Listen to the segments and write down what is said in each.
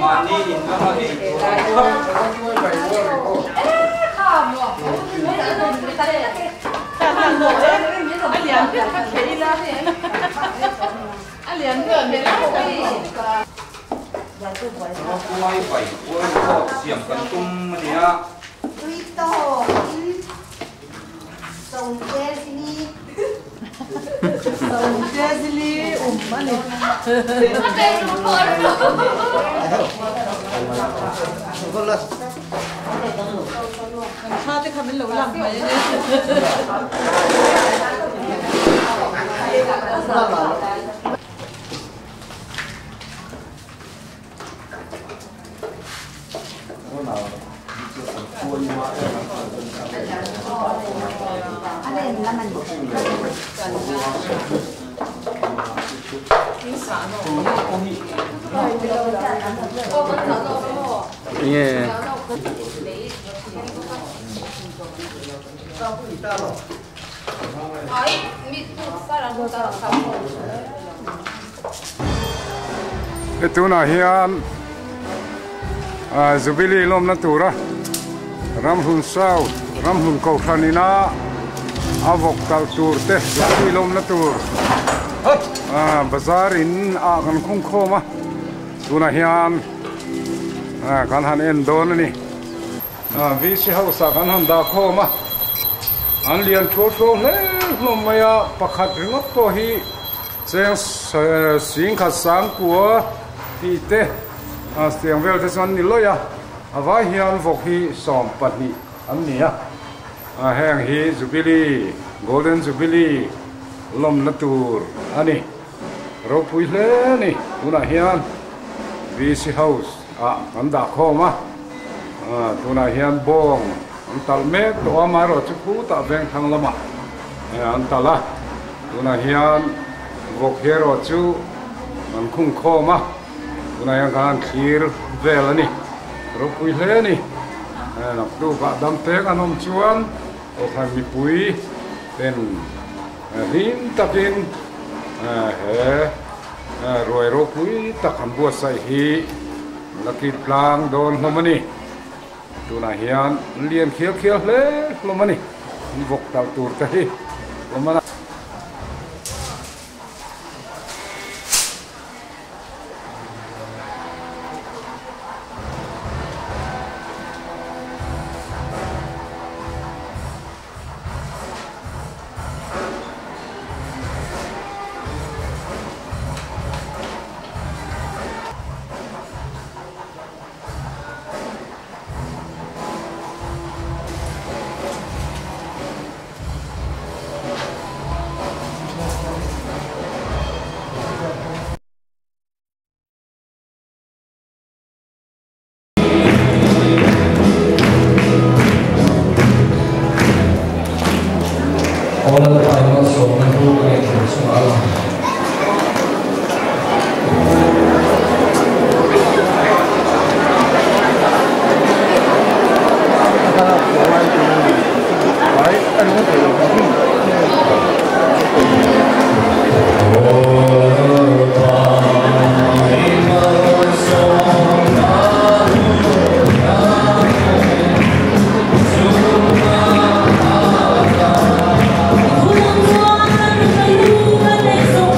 mà đi nhìn nó thì liền gần thế đó nó quay bảy quay họ xiềng cần tung này á Sông Jesli Sông Jesli này sao thế không biết lẩu làm vậy đấy 예. Itu na hian Jubilee lom na tura Ramhun South Ramhun Kauthanina avok kal tur te Jubilee lom na tur bazar in a kan khung khoma tuna hian kan han en don ni vi si house kan han da khoma an lian tho le lom maya pakhat ringot to hi cheng sing kha sang kwa ti te siang vel te son ni loya avai hian vok hi som pahni an nia heng hi Jubilee Golden Jubilee lom na tur ani ro pui hle ni tuna hian VC house an da khoma tuna hian bong an tal mek to ama ro chu pu ta veng thang lama an tala tuna hian vok hero chu an khung khoma tuna hian kan khir vel ani ro pui hle ni nak tu ba dam tek anom chuan o khan mi pui ten rin takin rồi ro pui tak han bua sai hi lakit plang don hlomani tuna hian lian khial khial hle hlomani vok tal tur ta hi hlomana Hãy subscribe cho kênh Ghiền Mì Gõ để không bỏ lỡ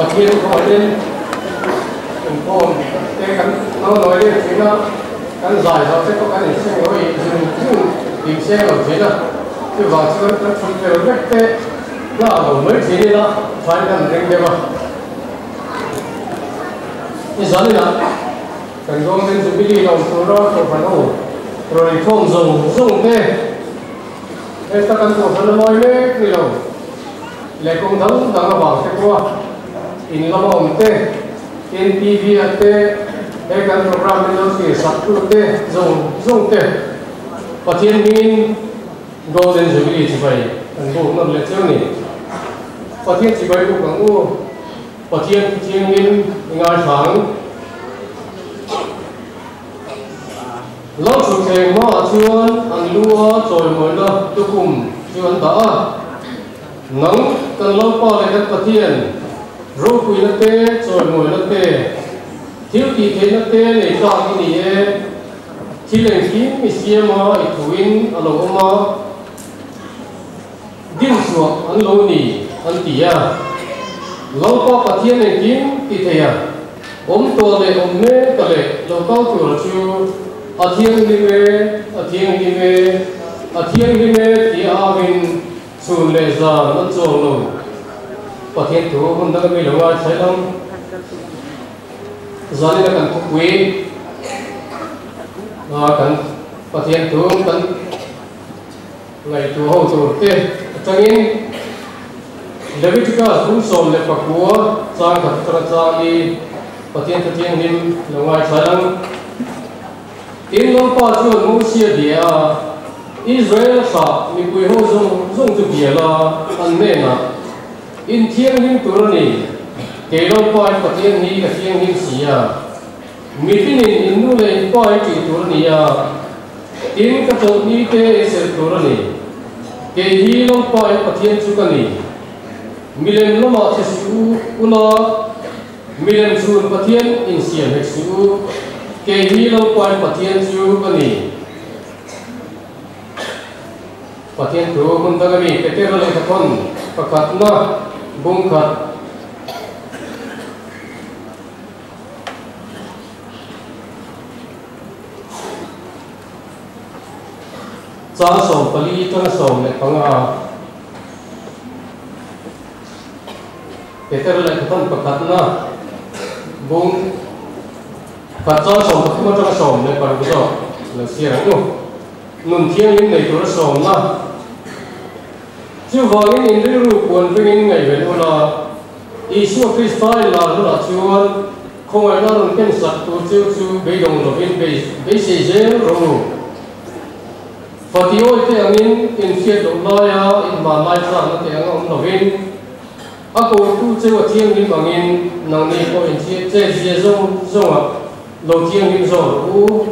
Và thiên gọi lên từng con thế cắn nó nói lên thế nó cắn dài rồi sẽ có cái này sẽ nói dừng tìm xe ở phía nào chứ vào chưa nó không thể nó vách thế nó ở mấy thế này đó phải làm riêng kia mà như giờ này là cần con lên chuẩn bị đi đồng số đó không phải đâu rồi không dùng thế thế ta cần của phần nói mấy cái đâu lại công thống đang bảo cái qua in lama umte in TV ate ek kan program ni losi satu te zong te patien min golden jubilee chibai kan bo nam le cheu ni patien chibai ko kan u patien min ngai phang lo chu theng ma chuan an lua choi moi lo tu kum chuan da nang kan lo pa le kan patien rô quỳ nó tê rồi ngồi nó tê thiếu thì thế nó tê để cho cái gì ấy chỉ là kiếm mình xem mà ít tuổi anh lâu mà điên xuống anh lâu nỉ anh tỉ à lâu qua phát hiện này kiếm thì thế à tua này mê cái này lâu cao tuổi là chưa thiên đi về thì mình xuân lệ ra nó tròn rồi và thiên thủ hôm đó bây giờ qua thấy không giờ này là cần phục quý cần và thiên thủ cần ngày thủ hậu thủ tiên cho nên để biết chúng ta cũng sớm để phát của sang thật ra đi và thiên hình là ngoài thấy không tiếng nói qua chuyện ngũ xia địa Israel sa mi quý hậu dùng từ địa là anh nên à in thiêng liêng tuổi này kể lâu coi có thiêng hi cái thiêng liêng gì à mi tin in nu lên coi chỉ tuổi này à tiếng cái chỗ đi thế sẽ tuổi này kể hi lâu coi có thiêng chú cái này mi lên nó mà sẽ chú una milen chun pathian in siam hek su ke hi lo kwai pathian chu ani pathian tu mun tagami petero le thakon pakatna bungkhat cha som pali ta som le panga Peter le thon pakatna bung khat cha som pakma ta som le par bu le sia nu nun thiang in nei tur som na chu wangin in ru pon pingin ngai vel ola Isu Kristai la la chuan khoi na ron ken sak tu chu be dong lo in be se je ro Fatio te angin in fiat lo la ya in ma lai tra na te angom lo vin ako tu che wa thiang lim angin nang ni ko in che zo lo thiang lim zo u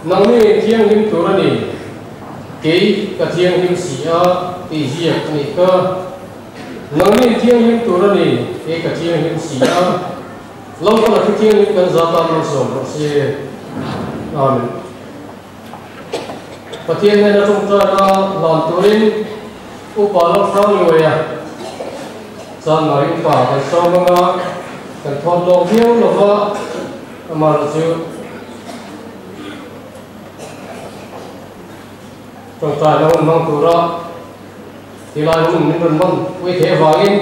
nang ni thiang lim tu ra ni ke ka thiang lim si a ti hiak ni ka nang ni thiang lim tu ra ni ke ka thiang lim si a lo ko la thiang lim kan za ta lo so se amen Pathian này là trong trời là làm turin upa lo frang người à san nói upa cái sau mà cái thon lo phiêu lo va mà là chịu trong trời là mình mang tu ra thì lại mình mình mang quay thế vangin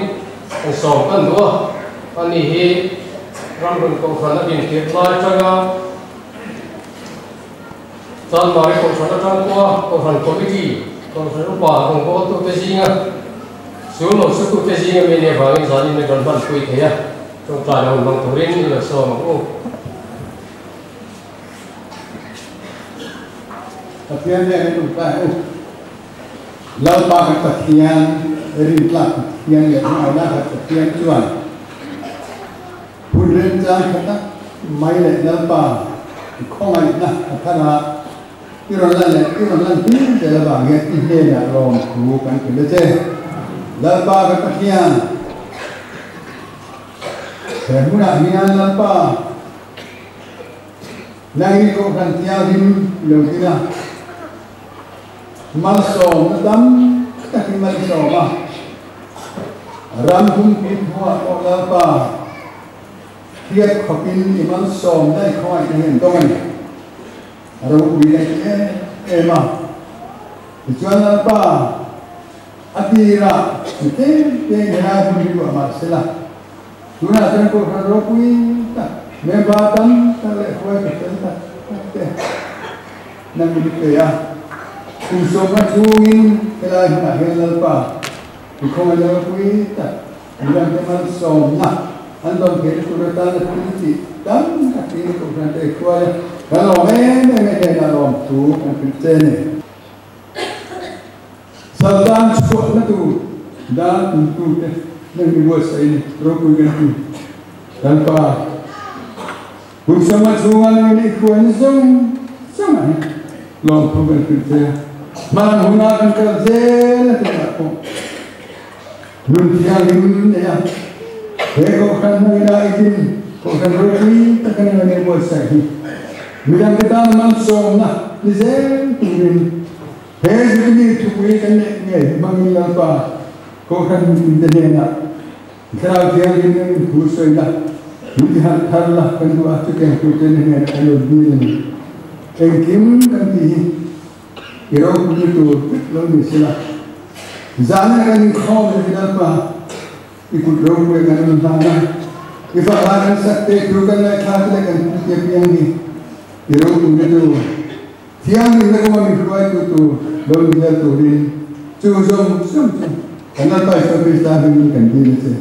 cái sòng cái đũa anh ấy hi ram mình cũng phải là điền tiết lại cho nó San nói con số trong qua con phần có cái gì con số lúc bà con có tu cái gì nhá xuống một số tu cái gì mình để vào cái gia đình này còn phần quỳ thế à trong trại là bằng thủ đến như là so mà cũng Pathian này cũng phải lâu ba cái Pathian rin lạc Pathian này nó là Pathian chuẩn phun lên ra cái đó máy lại lâu ba không ai na thay là cái rồi là tin để là bảo nghe tin nghe là lòng cụ cảnh cái đó chứ là ba cái Pathian thế muốn là nghe là ba nay có khăn theo hin đầu tiên là mal sổ nó đắm các cái mal sổ mà ram hung pin hoa có là ba tiết khóc in mal sổ đây khỏi cái hiện tượng này rồi bị cái em mà cho nên ba atira cái hai mươi đứa mà sẽ là chúng ta sẽ có cái rồi quý ta mấy ba tấm ta lại quay cái ta nằm đi cái à cùng số các chú in cái này là hiện là ba thì không ai đâu quý ta làm cái món sòm nè anh đồng cái tụi ta là cái gì đắm cái gì cũng phải để quay cái lò mấy là lò chú cái trên này sau đó chuột nó tụ đã tụ cái nên bị vỡ sấy rồi cuối cái tụ dan pa cùng sama chú anh này quên xong này lòng không cần phải mà hôm nay cần cái gì là cái nào cũng luôn thiang luôn đấy à thế có khăn người đại tin có khăn rồi đi tất cả những người vỡ sấy Bilang kita langsung nak dizen turin, hes begini tukui kan ni manggil apa, kau kan internet nak, kalau dia ini khusus nak, mungkin harlah kan dua tu kan khusus ni kalau begini, engkim kan ini, kira begitu, lalu misalnya, jangan kan kau berbicara apa, ikut rumah kan mana, ifaharan sakte tukan nak khas kan tiap yang ni. Kira begitu, tiang ini kalau kami buat itu, lalu dia turin, cuma, karena tak sampai tahun ini kan dia se.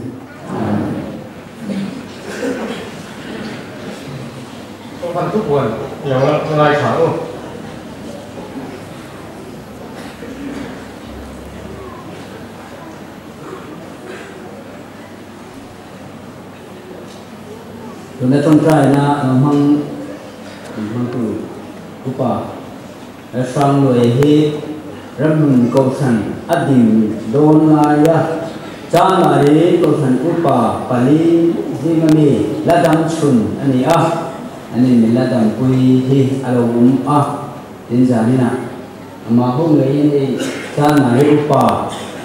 Phần thuốc buồn, nhiều ngày tháng luôn. Tụi nó trong trai na mang tu upa sang người hi ram câu san adim don la ya cha mà đi câu thần upa pali zingami ladam chun ani ani mình ladam quy hi alom tin giả đi nè mà hôm nay đi cha mà đi upa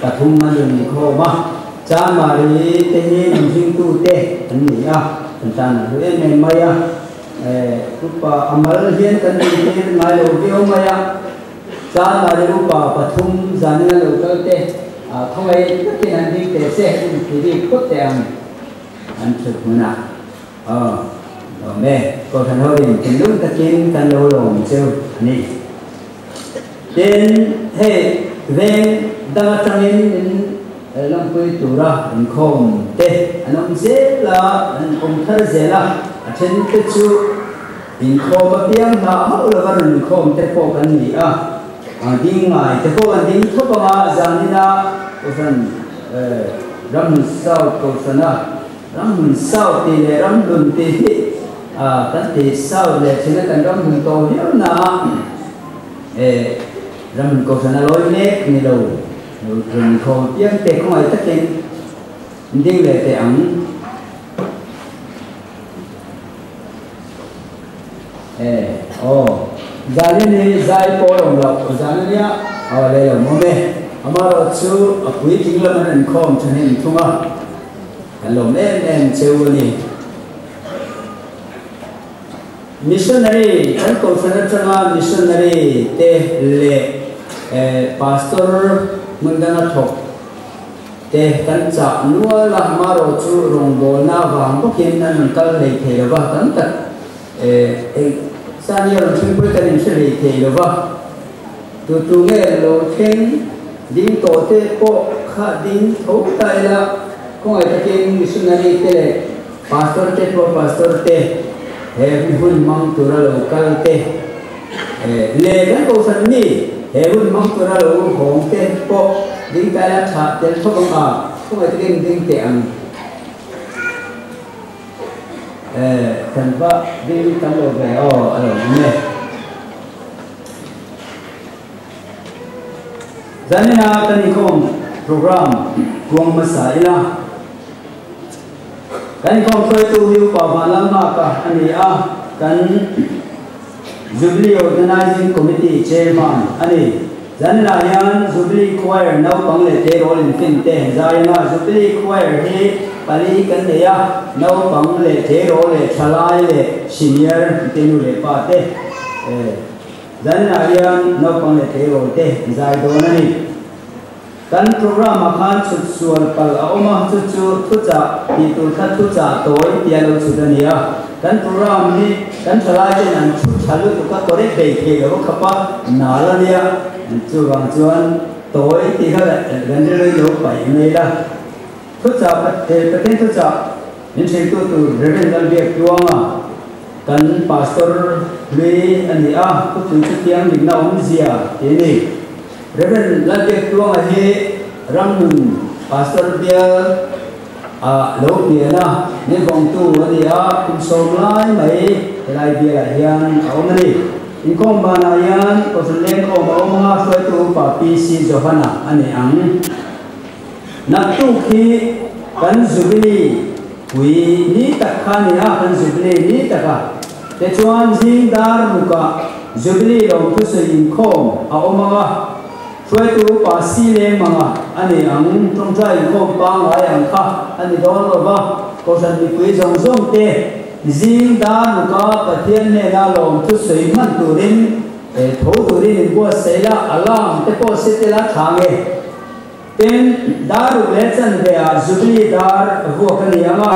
pathum manun kho ma cha mà đi te ni nam jing tu te ani thần tan huế này maya upa amal hiền kan đi hiền ngai lo kêu maya cha mà đi upa pathum zani lo kal te không ai cái này đi để xe thì đi cốt tiền anh chụp nữa rồi mẹ còn thằng hơi thì lúc ta kiếm ta lâu rồi chưa anh đến thế về đang trong những làm quay tủ ra anh không thế anh ông dễ là anh ông thở dễ là trên cái chú anh không có tiếng là hậu là anh không thế có cái gì tiếng ngài thế có anh tiếng thốt mà rằng đi ra phần ram sao câu phần ram sao thì là ram luận thì cái thì sao là chỉ là cái ram luận câu hiểu na ram câu phần lối nét như đầu rồi câu tiếng tệ không ai tất nhiên tiếng lệ tệ ấm giá này giá bao đồng lộc giá này đây là món bê amaro chu apui tingla man khom chanin thunga hello em cheu ni missionary kan ko sana missionary te le pastor mundana thok te kan cha nuwa la amaro chu rongbo na wang ko kin nan kal le the wa kan ta saniya ro chung pui kan shri the lo wa tu nge lo theng din to te po kha din thok tai la ko ai ta ken missionary te pastor te he hun mang tu ra lo kal te le kan ko san ni he hun mang tu ra lo hong te po din ka la tha te thok ko ai ta ken din te ang kan ba din kan lo ve alo ne Zanina kanikom program kuang masaila kanikom khoi tu hiu pa balam ma ka ani kan Jubilee Organizing Committee Chairman ani Zanina yan Jubilee Choir nau pang le te rol in fin te zaina Jubilee Choir hi pali kan le ya nau pang le te rol le thalai le senior tenu le pa te Zanina yan nau pang le te rol te zai do na ni kan program akan susual pal aoma susu tuja itu kan tuja toy tiada sudania kan program ni kan selain nan selalu tukar korek baik kalau kapa nalania cuan toy tiga ganjil lo baik ni lah tuja penting tuja ini itu tu revenue dia keluar kan pastor ni andi tu tiang di naum zia ini Reverend lagi tuang aje ramun pastor dia lo dia na ni gong tu dia kumsom lai mai lai dia yang awam ni ingkong banayan koseleng ko mau mga suai tu pa PC Johanna ani ang naktu ki kan Jubilee wi ni takkan ya kan Jubilee ni takka te chuan jing dar muka Jubilee lo tu se ingkong awam mga suai tu pasi le manga ani ang trong trai ko pa ngai ang kha ani don lo ba ko san ni pui jong jong te jing da nu ka pathian ne na lom tu sei man tu rin tho tu rin bo sei la alam te ko se te la thange ten daru le chan be a Jubilee dar vo ka ni anga